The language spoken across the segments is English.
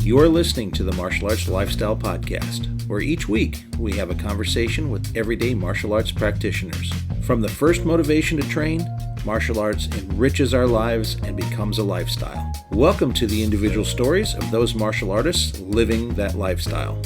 You are listening to the Martial Arts Lifestyle Podcast, where each week we have a conversation with everyday martial arts practitioners. From the first motivation to train, martial arts enriches our lives and becomes a lifestyle. Welcome to the individual stories of those martial artists living that lifestyle.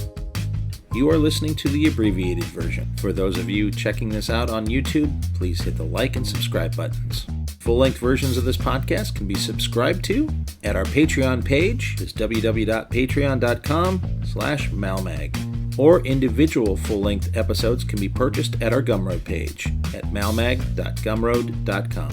You are listening to the abbreviated version. For those of you checking this out on YouTube, please hit the like and subscribe buttons. Full-length versions of this podcast can be subscribed to at our Patreon page, is www.patreon.com/malmag. Or individual full-length episodes can be purchased at our Gumroad page at malmag.gumroad.com.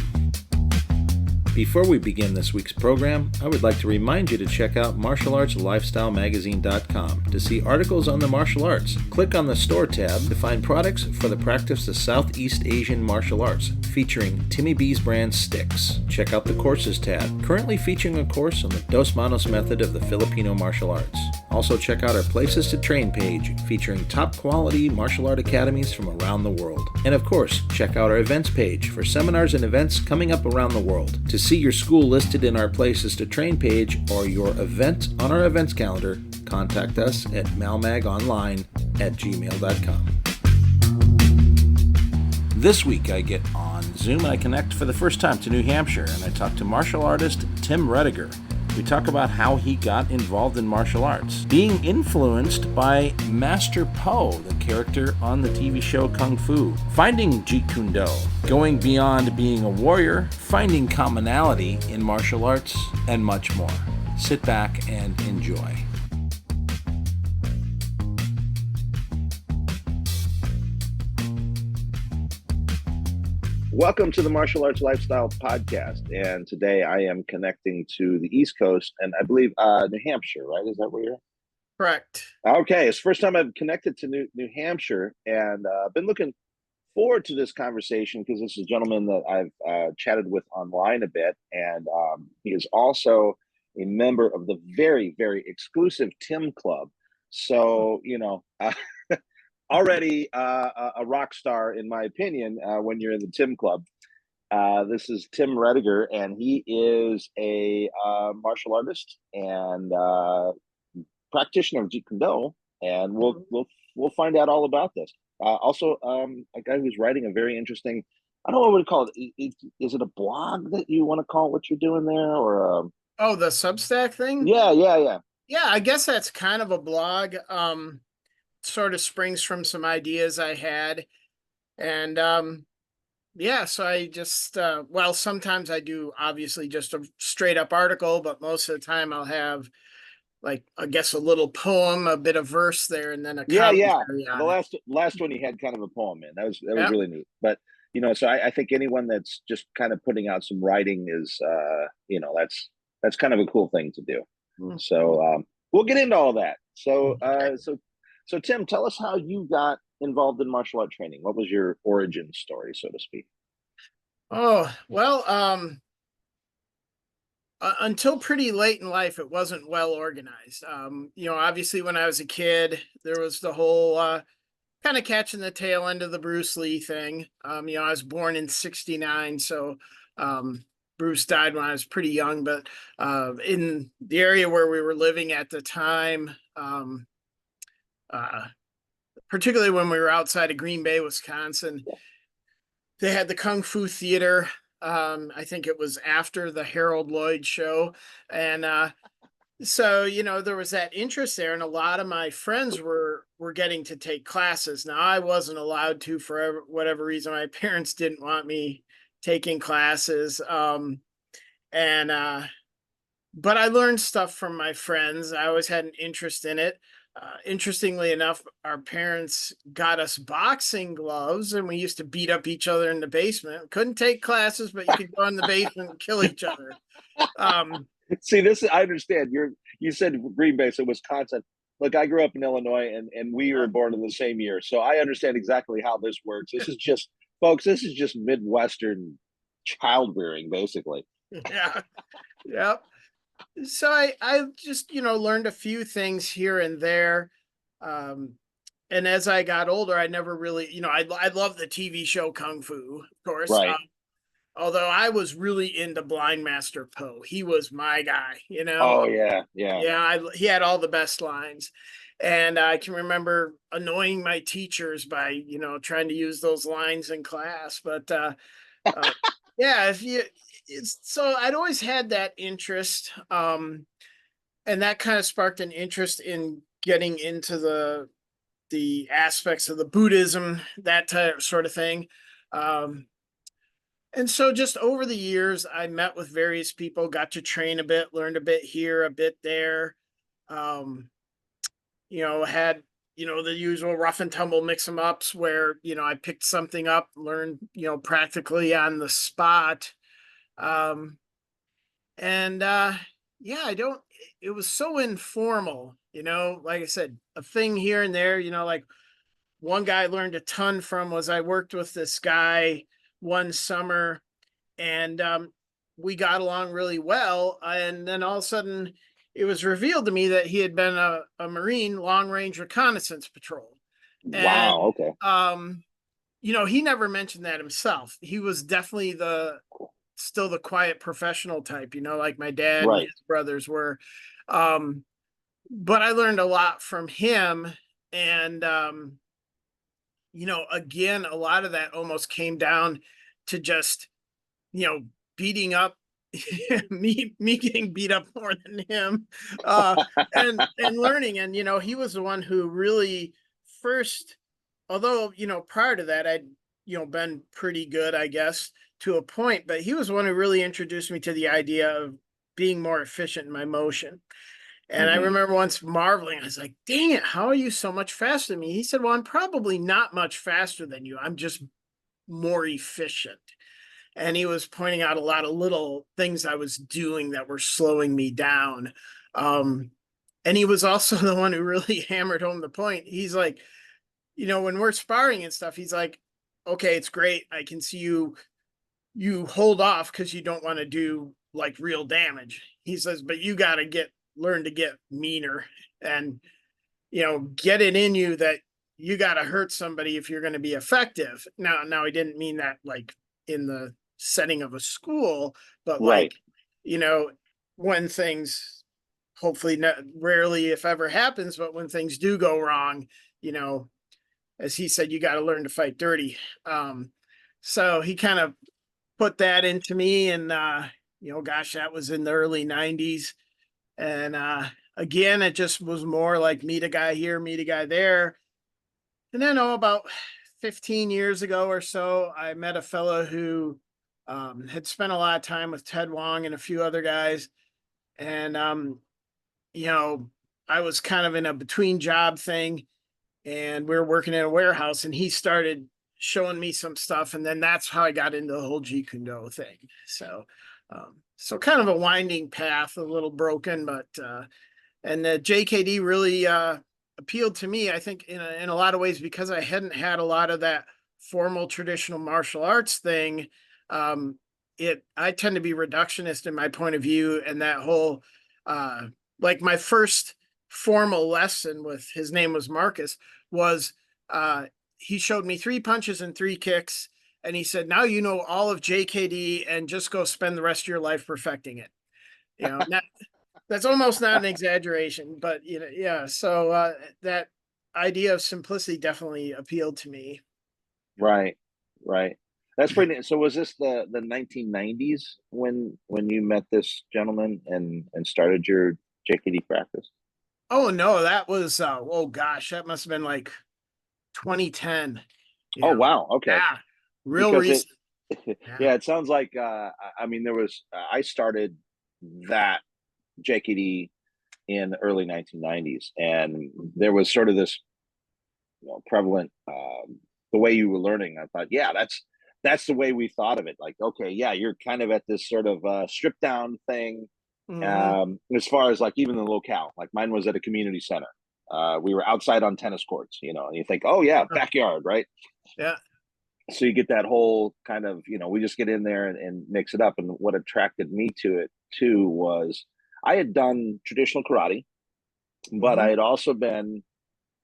Before we begin this week's program, I would like to remind you to check out martialartslifestylemagazine.com to see articles on the martial arts. Click on the Store tab to find products for the practice of Southeast Asian martial arts, featuring Timmy B's brand sticks. Check out the Courses tab, currently featuring a course on the Dos Manos method of the Filipino martial arts. Also check out our Places to Train page, featuring top quality martial art academies from around the world. And of course, check out our events page for seminars and events coming up around the world. To see your school listed in our Places to Train page or your event on our events calendar, contact us at malmagonline@gmail.com. This week I get on Zoom and I connect for the first time to New Hampshire and I talk to martial artist Tim Roettiger. We talk about how he got involved in martial arts, being influenced by Master Po, the character on the TV show Kung Fu, finding Jeet Kune Do, going beyond being a warrior, finding commonality in martial arts, and much more. Sit back and enjoy. Welcome to the Martial Arts Lifestyle Podcast, and today I am connecting to the East Coast, and I believe New Hampshire, right? Is that where you're at? Correct. Okay, it's the first time I've connected to New Hampshire, and I've been looking forward to this conversation because this is a gentleman that I've chatted with online a bit, and he is also a member of the very, very exclusive Tim Club. So, already a rock star, in my opinion, when you're in the Tim Club. This is Tim Roettiger, and he is a martial artist and practitioner of Jeet Kune Do, and we'll find out all about this. Also, a guy who's writing a very interesting, I don't know what we call it. Is it a blog that you want to call what you're doing there, or the Substack thing? Yeah. Yeah, I guess that's kind of a blog. Sort of springs from some ideas I had, and so I just sometimes I do obviously just a straight up article, but most of the time I'll have, like, I guess a little poem, a bit of verse there, and then a commentary on the it. last one you had kind of a poem in. That was really neat. But so I think anyone that's just kind of putting out some writing is that's kind of a cool thing to do. So we'll get into all that. So Tim, tell us how you got involved in martial art training. What was your origin story, so to speak? Oh, well, until pretty late in life, it wasn't well organized. Obviously when I was a kid, there was the whole kind of catching the tail end of the Bruce Lee thing. I was born in '69, so Bruce died when I was pretty young, but in the area where we were living at the time, particularly when we were outside of Green Bay, Wisconsin, they had the Kung Fu Theater. I think it was after the Harold Lloyd show. And so, there was that interest there. And a lot of my friends were getting to take classes. Now, I wasn't allowed to for whatever reason. My parents didn't want me taking classes. But I learned stuff from my friends. I always had an interest in it. Interestingly enough, our parents got us boxing gloves, and we used to beat up each other in the basement. Couldn't take classes, but you could go in the basement and kill each other. See, I understand. You said Green Bay, so Wisconsin. Look, I grew up in Illinois, and we were born in the same year, so I understand exactly how this works. This is just, folks, this is just Midwestern child rearing, basically. Yeah. Yep. So I just, learned a few things here and there. And as I got older, I never really, I love the TV show Kung Fu, of course. Right. Although I was really into Blind Master Poe. He was my guy, Oh yeah, yeah. Yeah, he had all the best lines. And I can remember annoying my teachers by, trying to use those lines in class. But uh, yeah, it's so I'd always had that interest. And that kind of sparked an interest in getting into the aspects of the Buddhism, that type sort of thing. Um, and so just over the years, I met with various people, got to train a bit, learned a bit here, a bit there. Um, had, the usual rough and tumble mix em ups where, I picked something up, learned, practically on the spot. Um, and yeah, it was so informal, like I said, a thing here and there, like one guy I learned a ton from was I worked with this guy one summer, and we got along really well. And then all of a sudden, it was revealed to me that he had been a Marine long range reconnaissance patrol. Wow. And, Okay. he never mentioned that himself. He was definitely still the quiet professional type, like my dad and Right. his brothers were. Um, but I learned a lot from him. And, again, a lot of that almost came down to just, beating up me getting beat up more than him, and learning. And he was the one who really first, although prior to that I'd been pretty good, I guess, to a point, but he was the one who really introduced me to the idea of being more efficient in my motion. And I Hmm. remember once marveling, I was like, dang it, how are you so much faster than me? He said, well, I'm probably not much faster than you, I'm just more efficient. And he was pointing out a lot of little things I was doing that were slowing me down. Um, and he was also the one who really hammered home the point. He's like, when we're sparring and stuff, he's like, okay, it's great. I can see you hold off because you don't want to do like real damage. He says, but you got to learn to get meaner and, get it in you that you got to hurt somebody if you're going to be effective. Now he didn't mean that like in the setting of a school, but Right. like, you know, when things hopefully not, rarely if ever happens, but when things do go wrong, you know, as he said, you got to learn to fight dirty. Um, so he kind of put that into me, and gosh, that was in the early 90s. And again, it just was more like meet a guy here, meet a guy there. And then, about 15 years ago or so, I met a fellow who had spent a lot of time with Ted Wong and a few other guys. And, you know, I was kind of in a between job thing, and we were working in a warehouse, and he started showing me some stuff. And then that's how I got into the whole Jeet Kune Do thing. So kind of a winding path, a little broken, but and the JKD really appealed to me, I think, in a lot of ways, because I hadn't had a lot of that formal traditional martial arts thing. Um, I tend to be reductionist in my point of view, and that whole uh, like my first formal lesson with, his name was Marcus, was he showed me 3 punches and 3 kicks, and he said, now you know all of JKD, and just go spend the rest of your life perfecting it. Not, that's almost not an exaggeration, but yeah. So that idea of simplicity definitely appealed to me. Right. Right. That's pretty. So was this the 1990s when you met this gentleman and started your JKD practice? Oh no, that was oh gosh, that must have been like 2010. Oh wow. Okay. Yeah, real Because it recent. Yeah. yeah, it sounds like I mean there was I started that JKD in the early 1990s, and there was sort of this prevalent the way you were learning. I thought, yeah, that's the way we thought of it. Like, okay, yeah, you're kind of at this sort of stripped down thing. Hmm. As far as like even the locale, like mine was at a community center. We were outside on tennis courts, and you think, oh yeah, backyard, right? Yeah. So you get that whole kind of, we just get in there and mix it up. And what attracted me to it too was I had done traditional karate, but I Hmm. had also been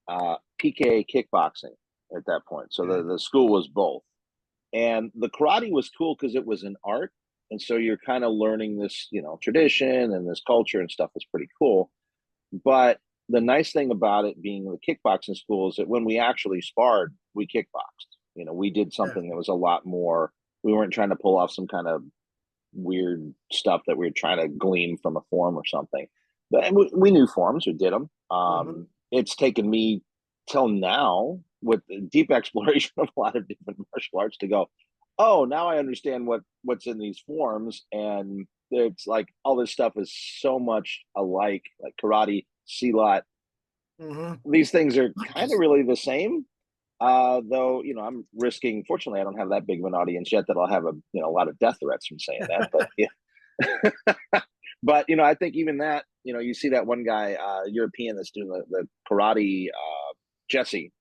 PK kickboxing at that point. So the school was both. And the karate was cool because it was an art. And so you're kind of learning this, tradition and this culture and stuff is pretty cool. But the nice thing about it being the kickboxing school is that when we actually sparred, we kickboxed. We did Yeah. something that was a lot more, we weren't trying to pull off some kind of weird stuff that we were trying to glean from a form or something. But and we knew forms, we did them. Mhm. It's taken me till now with the deep exploration of a lot of different martial arts to go, oh, now I understand what's in these forms, and it's like all this stuff is so much alike, like karate, silat. Mhm. These things are kind of really the same. Though, I'm risking, fortunately, I don't have that big of an audience yet that I'll have a lot of death threats from saying that. But yeah, but I think even that, you see that one guy, European, that's doing the karate, Jesse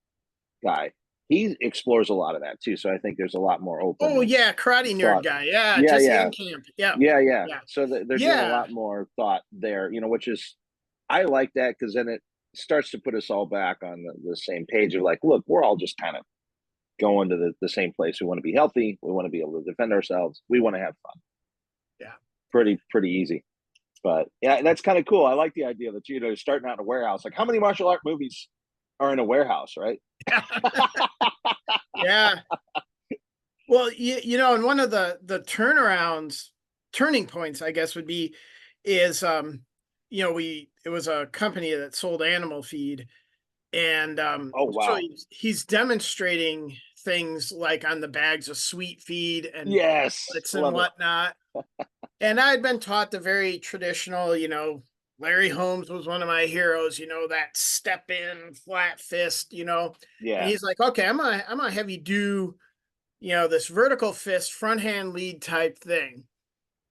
guy. He explores a lot of that too. So I think there's a lot more Oh open yeah, karate nerd thought. guy. Yeah, Yeah, Jesse yeah, Camp. Yeah, yeah. yeah, So they're doing a yeah. lot more thought there, which is, I like that because then it starts to put us all back on the same page of like, look, we're all just kind of going to the same place. We want to be healthy. We want to be able to defend ourselves. We want to have fun. Yeah. Pretty easy. But yeah, that's kind of cool. I like the idea that starting out in a warehouse. Like, how many martial art movies are in a warehouse, right? Yeah. Well, and one of the turning points, I guess, would be is it was a company that sold animal feed, and Oh so wow. he's demonstrating things like on the bags of sweet feed and Yes, what's and love it. whatnot. And I'd been taught the very traditional, Larry Holmes was one of my heroes, that step in, flat fist, and Yeah, he's like, okay, I'm gonna have you do, this vertical fist, front hand lead type thing.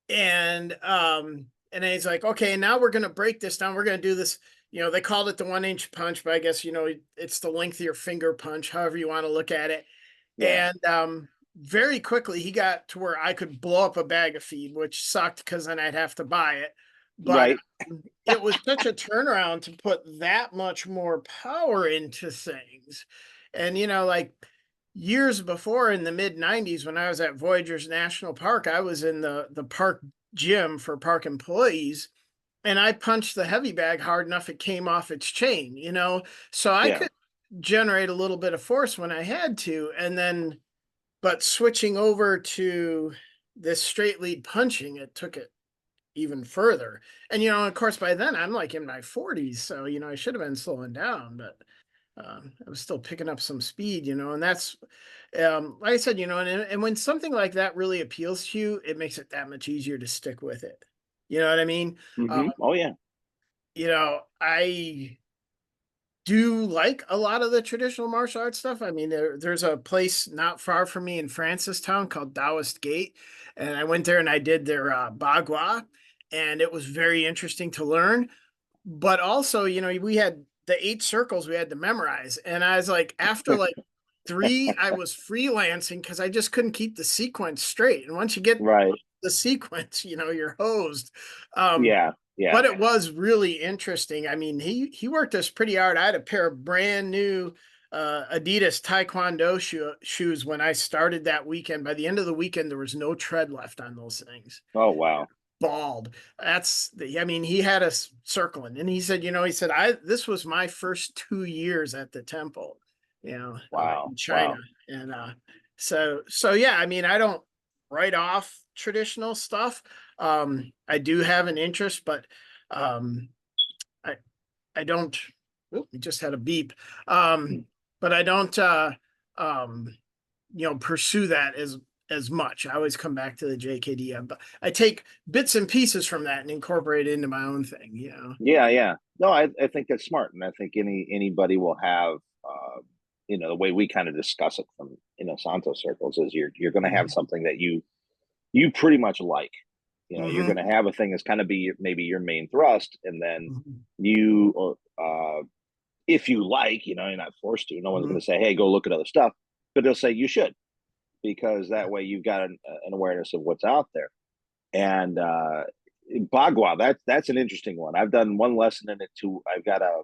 And then he's like, okay, now we're gonna break this down. We're gonna do this. They called it the 1 inch punch, but I guess it's the length of your finger punch, however you want to look at it. yeah. And very quickly he got to where I could blow up a bag of feed, which sucked because then I'd have to buy it. But Right. it was such a turnaround to put that much more power into things. And like years before in the mid 90s when I was at Voyagers National Park, I was in the park gym for park employees, and I punched the heavy bag hard enough it came off its chain, so I Yeah. could generate a little bit of force when I had to. And then, but switching over to this straight lead punching, it took it even further. And, of course, by then I'm like in my 40s. So, I should have been slowing down, but I was still picking up some speed, and that's, like I said, and when something like that really appeals to you, it makes it that much easier to stick with it. You know what I mean? Oh yeah. I do like a lot of the traditional martial arts stuff. I mean, there's a place not far from me in Francistown called Taoist Gate, and I went there and I did their bagua, and it was very interesting to learn. But also, we had the 8 circles we had to memorize, and I was like, after like three, I was freelancing because I just couldn't keep the sequence straight. And once you get Right. the sequence, you're hosed. Um, Yeah. Yeah. but it was really interesting. I mean, he worked us pretty hard. I had a pair of brand new Adidas Taekwondo shoes when I started that weekend. By the end of the weekend, there was no tread left on those things. Oh wow. Bald. I mean, he had us circling, and he said, I this was my first 2 years at the temple, Wow. in China, Wow. and so yeah. I mean, I don't write off traditional stuff. I do have an interest, but um, I I don't. Oh, we just had a beep. But I don't. Um, pursue that as much. I always come back to the JKD, but I take bits and pieces from that and incorporate it into my own thing. Yeah. Yeah. No, I think that's smart, and I think anybody will have, the way we kind of discuss it from Santo circles is you're going to have Mhm. something that you pretty much like. You're Mhm. going to have a thing that's kind of be maybe your main thrust, and then Mhm. you, if you like, you're not forced to. No one's going Mhm. to say, "Hey, go look at other stuff," but they'll say you should, because that way you've got an awareness of what's out there. And Bagua, that's an interesting one. I've done one lesson in it too. I've got a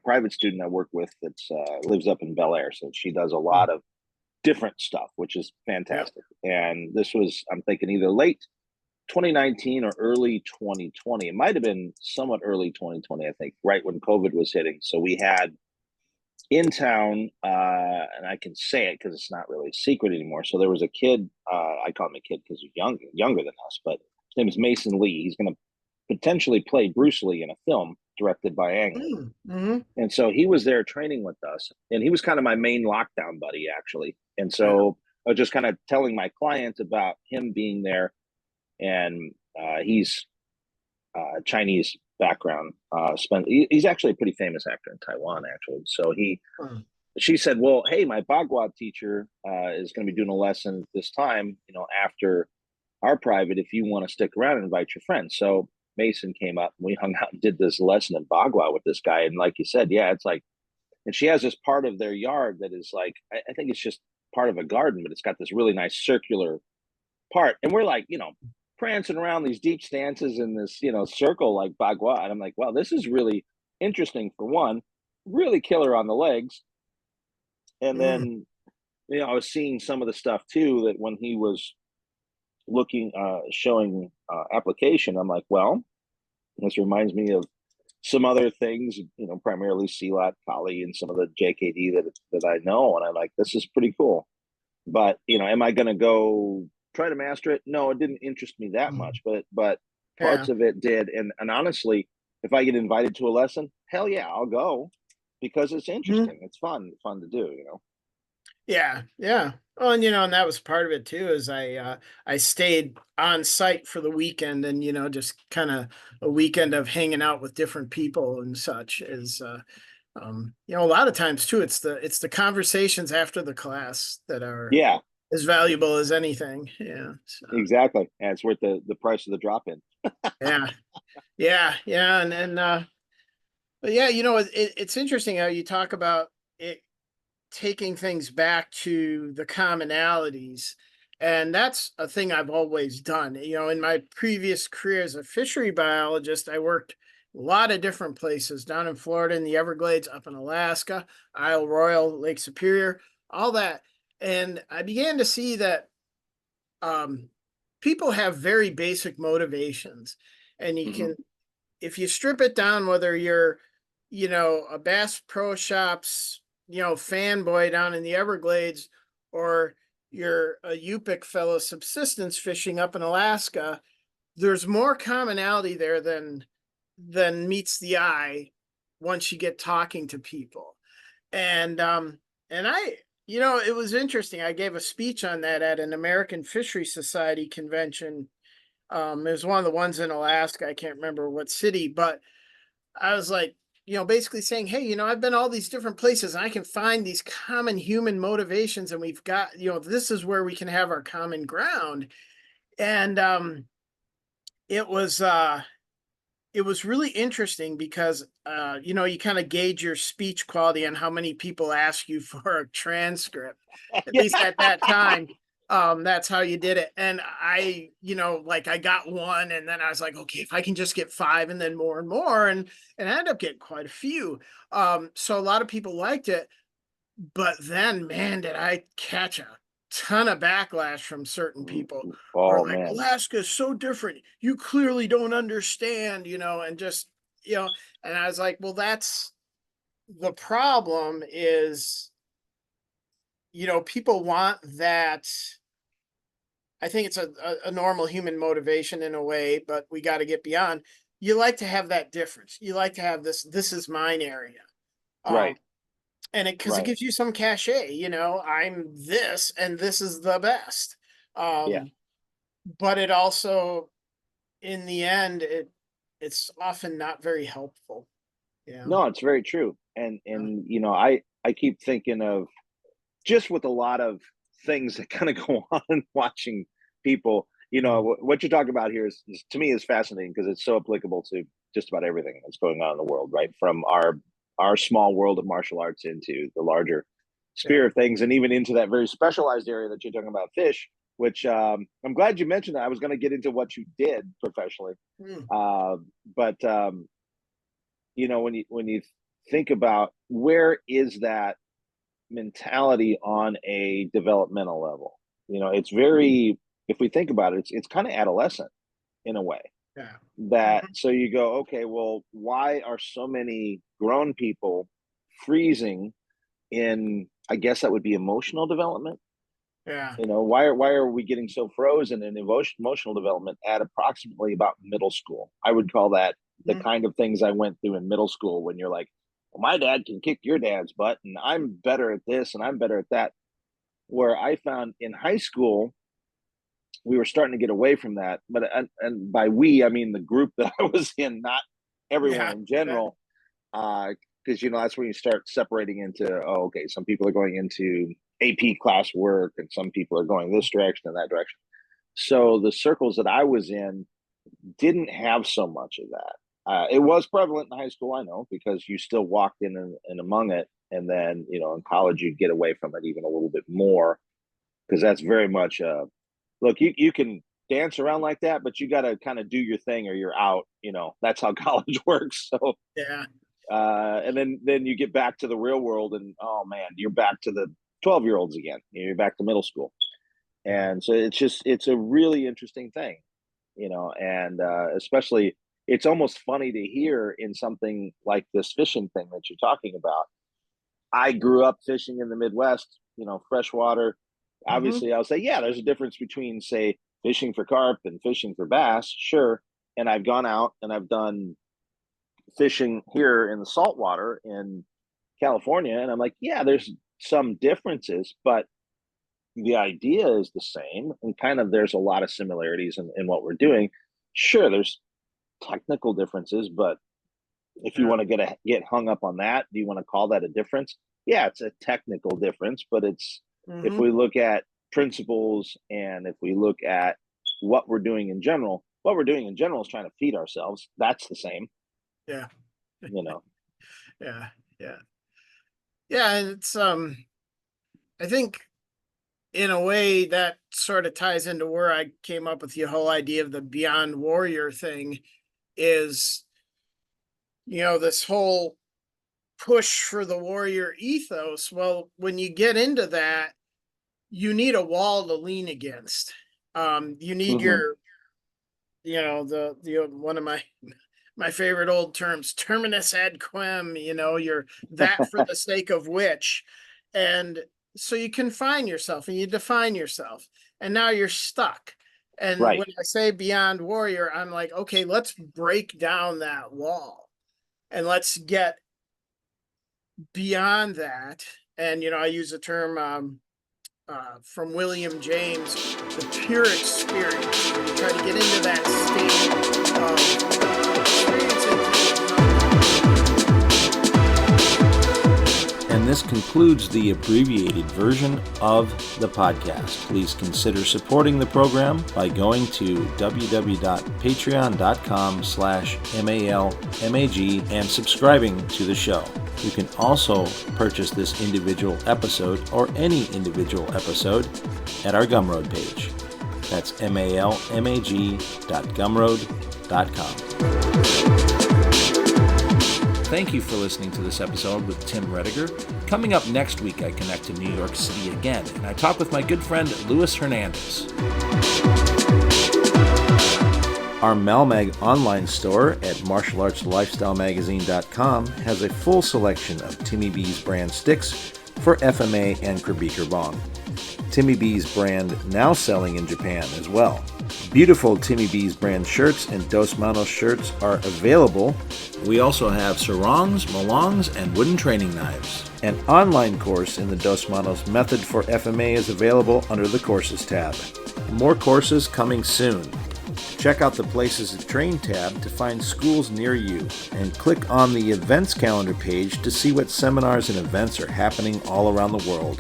private student I work with that's lives up in Bel Air, so she does a lot of different stuff, which is Yep. fantastic. And this was, I'm thinking, either late 2019 or early 2020. It might have been somewhat early 2020, I think, right when COVID was hitting. So we had in town, and I can say it because it's not really a secret anymore. So there was a kid, I call him a kid because he's younger than us, but his name is Mason Lee. He's going to potentially play Bruce Lee in a film directed by Ang Lee. Mm-hmm. And so he was there training with us, and he was kind of my main lockdown buddy, actually. And Yeah. so I was just kind of telling my clients about him being there, and he's Chinese background. He's actually a pretty famous actor in Taiwan, actually. So she said, "Well, hey, my Bagua teacher is going to be doing a lesson this time, after our private. If you want to stick around and invite your friends." So Mason came up, and we hung out and did this lesson in Bagua with this guy. And like you said, yeah, it's like, and she has this part of their yard that is like, I think it's just part of a garden, but it's got this really nice circular part. And we're like, prancing around these deep stances in this, circle like Bagua. And I'm like, wow, this is really interesting for one, really killer on the legs. And Mm. then, I was seeing some of the stuff too, that when he was looking, showing application, I'm like, well, this reminds me of some other things, primarily CLAT, Kali, and some of the JKD that I know. And I'm like, this is pretty cool. But, am I going to go try to master it? No, it didn't interest me that Mm. much, but Yeah. parts of it did. And honestly, if I get invited to a lesson, hell yeah, I'll go because it's Mhm. interesting. It's fun to do, Yeah. Yeah. Well, and that was part of it too, is I stayed on site for the weekend, and just kind of a weekend of hanging out with different people and such is a lot of times too, it's the conversations after the class that are Yeah, as valuable as anything. Yeah. So exactly. And it's worth the price of the drop in. yeah. Yeah. Yeah. And but yeah, it's interesting how you talk about it taking things back to the commonalities. And that's a thing I've always done. In my previous career as a fishery biologist, I worked a lot of different places down in Florida, in the Everglades, up in Alaska, Isle Royal, Lake Superior, all that. And I began to see that um, people have very basic motivations. And you Hmm. can, if you strip it down, whether you're, a Bass Pro Shops, fanboy down in the Everglades, or you're a Yupik fellow subsistence fishing up in Alaska, there's more commonality there than meets the eye once you get talking to people. And I, it was interesting. I gave a speech on that at an American Fishery Society convention. It was one of the ones in Alaska. I can't remember what city, but I was like, basically saying, hey, I've been all these different places and I can find these common human motivations, and we've got, this is where we can have our common ground. And it was uh it was really interesting because you kind of gauge your speech quality on how many people ask you for a transcript. At Yeah. least at that time, that's how you did it. And I, like, I got one, and then I was like, okay, if I can just get five, and then more and more, and I ended up getting quite a few. So a lot of people liked it, but then, man, did I catch a ton of backlash from certain people who are Oh like, man. Alaska is so different. You clearly don't understand, and just, and I was like, well, that's the problem is, people want that. I think it's a normal human motivation in a way, but we got to get beyond. You like to have that difference. You like to have this is mine area. Um, Right. and because it Right. gives you some cachet, I'm this and this is the best. Yeah. um but it also, in the end, it's often not very helpful. Yeah. No, it's very true. And I keep thinking of, just with a lot of things that kind of go on watching people, what you're talking about here is to me is fascinating because it's so applicable to just about everything that's going on in the world, right? From our small world of martial arts into the larger Yeah. sphere of things, and even into that very specialized area that you're talking about, fish, which I'm glad you mentioned that. I was going to get into what you did professionally. Mm. uh, but when you think about, where is that mentality on a developmental level. It's very, if we think about it, it's kind of adolescent in a way. Yeah. That so you go, okay, well, why are so many grown people freezing in, I guess that would be emotional development? Yeah. Why are we getting so frozen in emotional development at approximately about middle school? I would call that the kind of things I went through in middle school, when you're like, well, my dad can kick your dad's butt and I'm better at this and I'm better at that. Where I found in high school, we were starting to get away from that. But and by we, I mean the group that I was in, not everyone Yeah. in general. Because that's when you start separating into, oh, okay, some people are going into AP classwork and some people are going this direction and that direction. So the circles that I was in didn't have so much of that. It was prevalent in high school, I know, because you still walked in and among it. And then, in college, you get away from it even a little bit more, because that's very much look, you can dance around like that, but you got to kind of do your thing or you're out. That's how college works. So Yeah. and then you get back to the real world, and oh man, you're back to the 12-year-olds again. You're back to middle school, and so it's a really interesting thing, and especially it's almost funny to hear in something like this fishing thing that you're talking about. I grew up fishing in the Midwest, freshwater. Obviously, I'll say, yeah, there's a difference between, say, fishing for carp and fishing for bass, sure. And I've gone out and I've done fishing here in the saltwater in California, and I'm like, yeah, there's some differences, but the idea is the same, and kind of there's a lot of similarities in what we're doing. Sure, there's technical differences, but if you want to get hung up on that, do you want to call that a difference? Yeah, it's a technical difference, but it's if we look at principles and if we look at what we're doing in general is trying to feed ourselves. That's the same. Yeah. Yeah. Yeah. Yeah. And it's, I think in a way that sort of ties into where I came up with the whole idea of the Beyond Warrior thing is, this whole push for the warrior ethos. Well, when you get into that, you need a wall to lean against. You need your, the one of my favorite old terms, terminus ad quem, you're that for the sake of which. And so you confine yourself and you define yourself, and now you're stuck. And Right. when I say Beyond Warrior, I'm like, okay, let's break down that wall and let's get beyond that. And, I use a term from William James, the pure experience. You try to get into that state of experiencing. And this concludes the abbreviated version of the podcast. Please consider supporting the program by going to www.patreon.com/malmag and subscribing to the show. You can also purchase this individual episode or any individual episode at our Gumroad page. That's malmag.gumroad.com. Thank you for listening to this episode with Tim Roettiger. Coming up next week, I connect to New York City again, and I talk with my good friend Luis Hernandez. Our Malmag online store at martialartslifestylemagazine.com has a full selection of Timmy B's brand sticks for FMA and Krabiker Bong. Timmy B's brand now selling in Japan as well. Beautiful Timmy B's brand shirts and Dos Manos shirts are available. We also have sarongs, malongs, and wooden training knives. An online course in the Dos Manos method for FMA is available under the Courses tab. More courses coming soon. Check out the Places to Train tab to find schools near you, and click on the events calendar page to see what seminars and events are happening all around the world.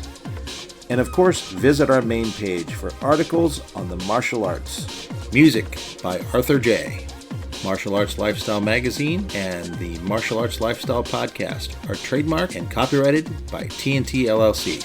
And of course, visit our main page for articles on the martial arts. Music by Arthur J. Martial Arts Lifestyle Magazine and the Martial Arts Lifestyle Podcast are trademarked and copyrighted by TNT LLC.